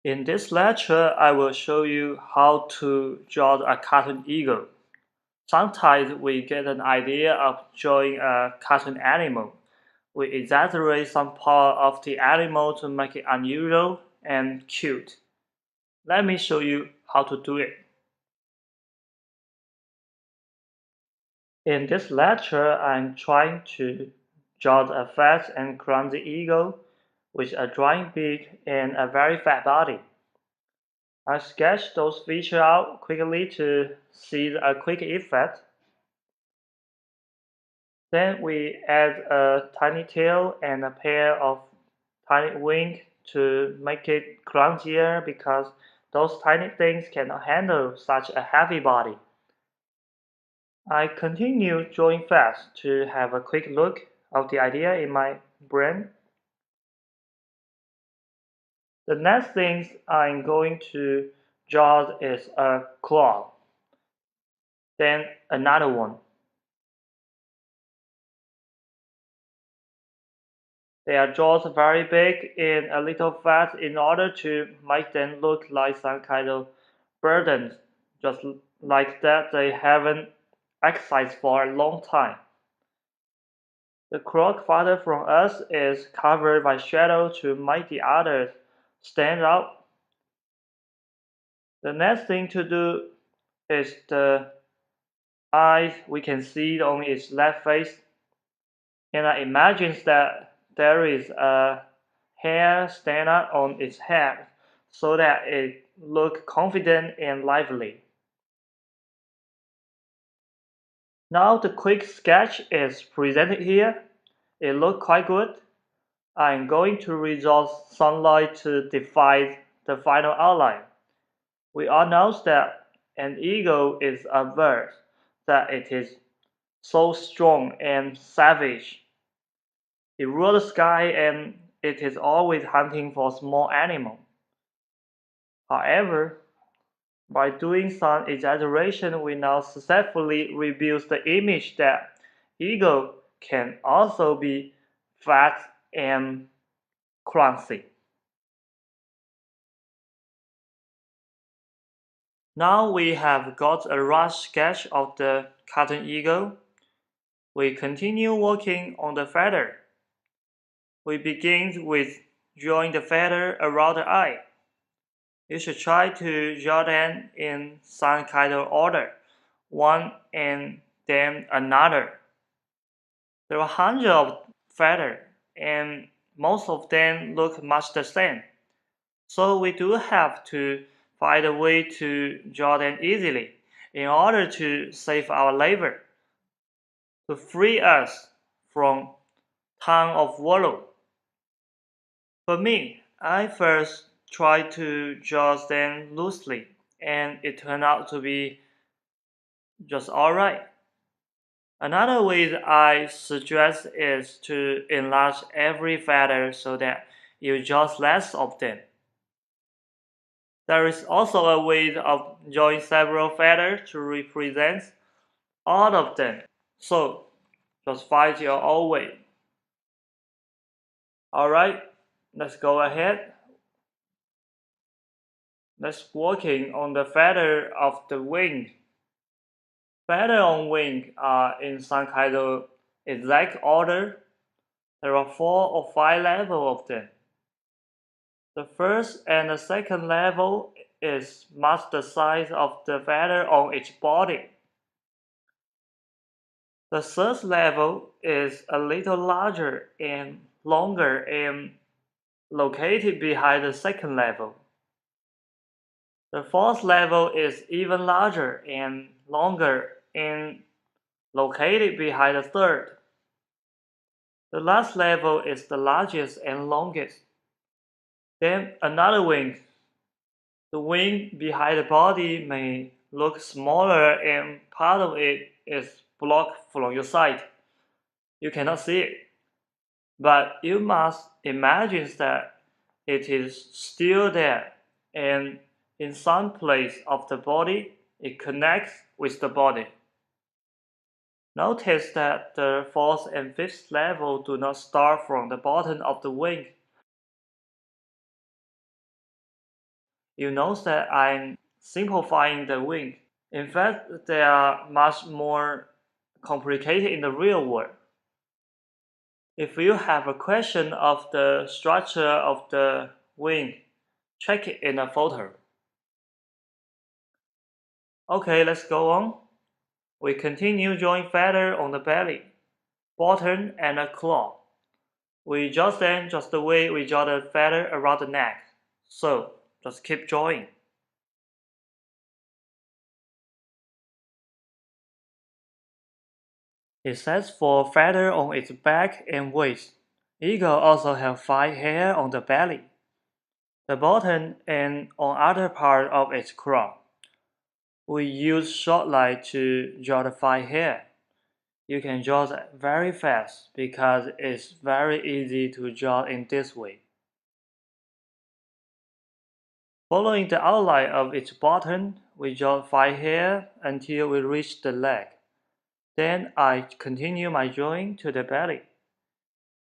In this lecture, I will show you how to draw a cartoon eagle. Sometimes we get an idea of drawing a cartoon animal. We exaggerate some part of the animal to make it unusual and cute. Let me show you how to do it. In this lecture, I'm trying to draw a fat and clumsy eagle with a drawing beak and a very fat body. I sketched those features out quickly to see a quick effect. Then we add a tiny tail and a pair of tiny wings to make it clumsier because those tiny things cannot handle such a heavy body. I continue drawing fast to have a quick look of the idea in my brain. The next thing I'm going to draw is a claw, then another one. They are drawn very big and a little fat in order to make them look like some kind of burden, just like that they haven't exercised for a long time. The clock farther from us is covered by shadow to make the others stand out. The next thing to do is the eyes we can see on its left face, and I imagine that there is a hair stand up on its head so that it look confident and lively. Now the quick sketch is presented here. It looks quite good. I'm going to resolve sunlight to define the final outline. We all know that an eagle is a bird, that it is so strong and savage. It rules the sky and it is always hunting for small animals. However, by doing some exaggeration, we now successfully rebuild the image that eagle can also be fat and clumsy. Now we have got a rough sketch of the cartoon eagle. We continue working on the feather. We begin with drawing the feather around the eye. You should try to draw them in some kind of order, one and then another. There are hundreds of feathers, and most of them look much the same. So we do have to find a way to draw them easily in order to save our labor, to free us from ton of work. For me, I first tried to draw them loosely, and it turned out to be just alright. Another way that I suggest is to enlarge every feather so that you draw less of them. There is also a way of drawing several feathers to represent all of them. So just find your own way. Alright, let's go ahead. Let's working on the feather of the wing. Feather on wing are in some kind of exact order. There are 4 or 5 levels of them. The first and the second level is match the size of the feather on each body. The third level is a little larger and longer and located behind the second level. The fourth level is even larger and longer and located behind the third. The last level is the largest and longest. Then another wing. The wing behind the body may look smaller and part of it is blocked from your sight. You cannot see it. But you must imagine that it is still there, and in some place of the body, it connects with the body. Notice that the fourth and fifth level do not start from the bottom of the wing. you notice that I'm simplifying the wing. In fact, they are much more complicated in the real world. If you have a question of the structure of the wing, check it in a photo. Okay, let's go on. We continue drawing feather on the belly, bottom, and a claw. We just them just the way we draw the feather around the neck. So, just keep drawing. It says for feather on its back and waist. Eagle also have 5 hair on the belly, the bottom, and on other part of its crown. We use short line to draw the 5 hair. You can draw that very fast because it's very easy to draw in this way. Following the outline of its bottom, we draw 5 hair until we reach the leg. Then I continue my drawing to the belly.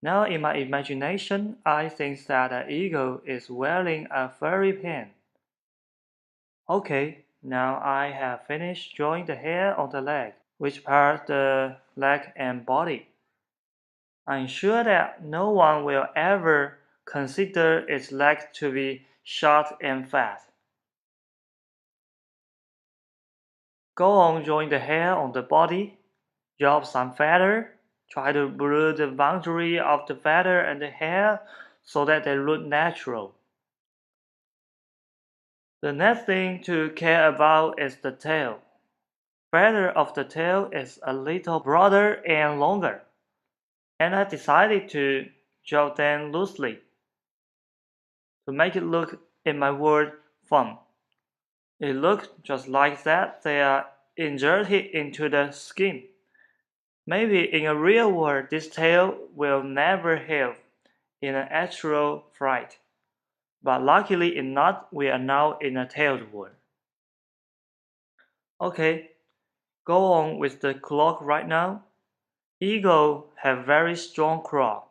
Now in my imagination, I think that the eagle is wearing a furry pen. Okay, now I have finished drawing the hair on the leg, which part the leg and body. I'm sure that no one will ever consider its leg to be short and fat. Go on drawing the hair on the body. Drop some feather. Try to blur the boundary of the feather and the hair so that they look natural. The next thing to care about is the tail. Feather of the tail is a little broader and longer, and I decided to draw them loosely to make it look, in my word, fun. It looks just like that they are inserted into the skin. Maybe in a real world this tail will never help in an actual flight, but luckily enough we are now in a tailed world. Okay, go on with the claw right now. Eagles have very strong claws.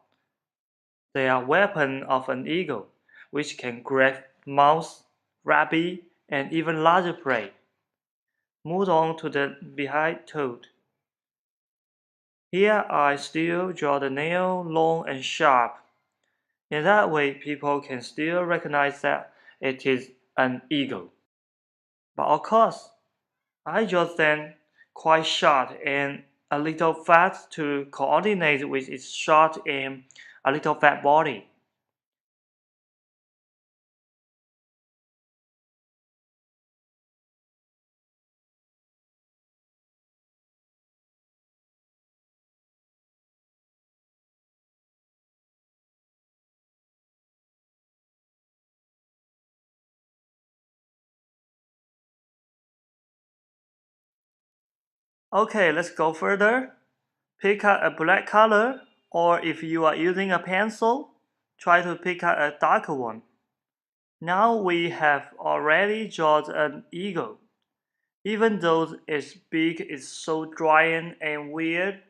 They are weapons of an eagle, which can grab mouse, rabbit, and even larger prey. Move on to the behind toad. Here I still draw the nail long and sharp. In that way, people can still recognize that it is an eagle. But of course, I draw them quite short and a little fat to coordinate with its short and a little fat body. Okay, let's go further. Pick up a black color, or if you are using a pencil, try to pick up a darker one. Now we have already drawn an eagle. Even though its beak is so giant and weird,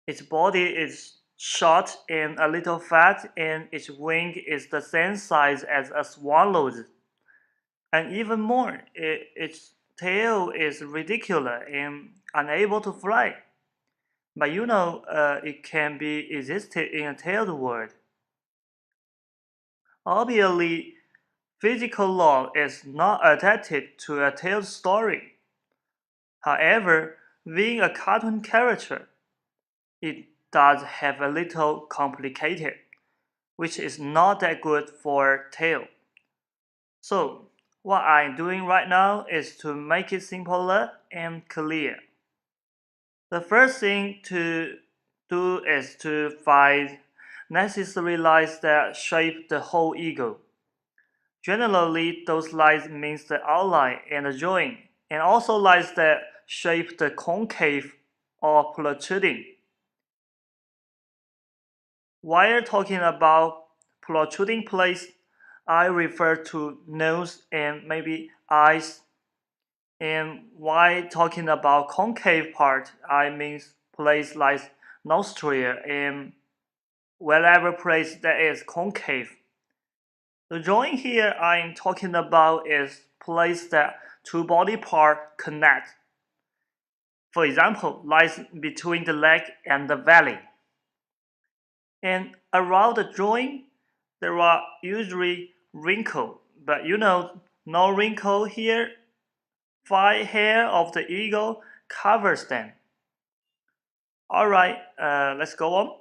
its body is short and a little fat, and its wing is the same size as a swallow's. And even more, its tail is ridiculous and unable to fly. But you know, it can be existed in a tailed world. Obviously, physical law is not adapted to a tailed story. However, being a cartoon character, it does have a little complicated, which is not that good for tail. So, what I'm doing right now is to make it simpler and clear. The first thing to do is to find necessary lines that shape the whole eagle. Generally, those lines means the outline and the joint, and also lines that shape the concave or protruding. While talking about protruding place, I refer to nose and maybe eyes. And while talking about concave part, I mean place like nostril and wherever place that is concave. The drawing here I'm talking about is place that two body parts connect. For example, lies between the leg and the belly. And around the drawing, there are usually wrinkles, but no wrinkle here. Fine hair of the eagle covers them. Alright, let's go on.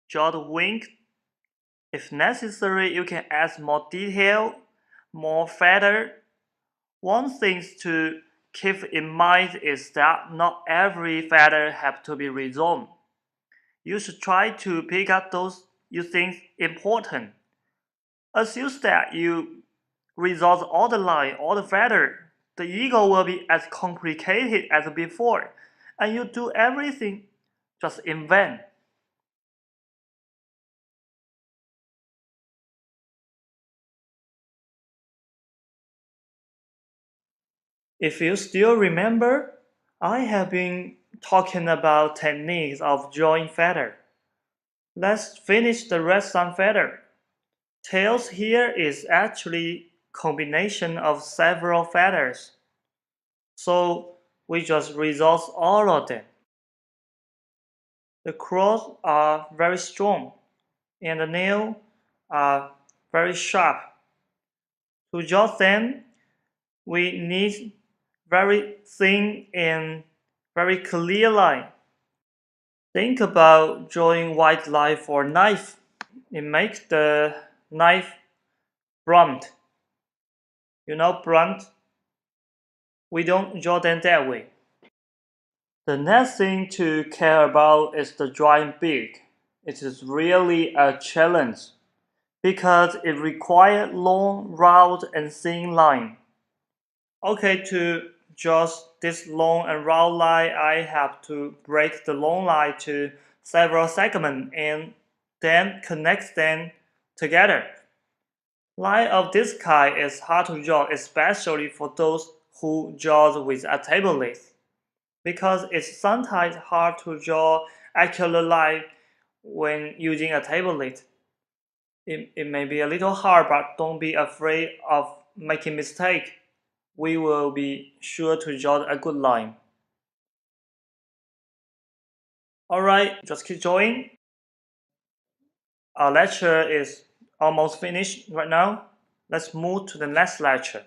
Draw the wing. If necessary, you can add more detail, more feather. One thing to keep in mind is that not every feather has to be redrawn. You should try to pick up those you think important. Assume that you resolve all the line, all the feather. The eagle will be as complicated as before, and you do everything just in vain. If you still remember, I have been talking about techniques of drawing feather. Let's finish the redstone feather. Tails here is actually combination of several feathers. So we just resolve all of them. The claws are very strong and the nails are very sharp. To draw them, we need very thin and very clear line. Think about drawing white line for knife. It makes the knife blunt. Blunt? We don't draw them that way. The next thing to care about is the drawing beak. It is really a challenge because it requires long, round, and thin line. Okay, to draw this long and round line, I have to break the long line to several segments and then connect them together. Line of this kind is hard to draw, especially for those who draw with a tablet, because it's sometimes hard to draw accurate line when using a tablet. It may be a little hard, but don't be afraid of making mistake. We will be sure to draw a good line. Alright, just keep drawing. Our lecture is almost finished right now. Let's move to the next lecture.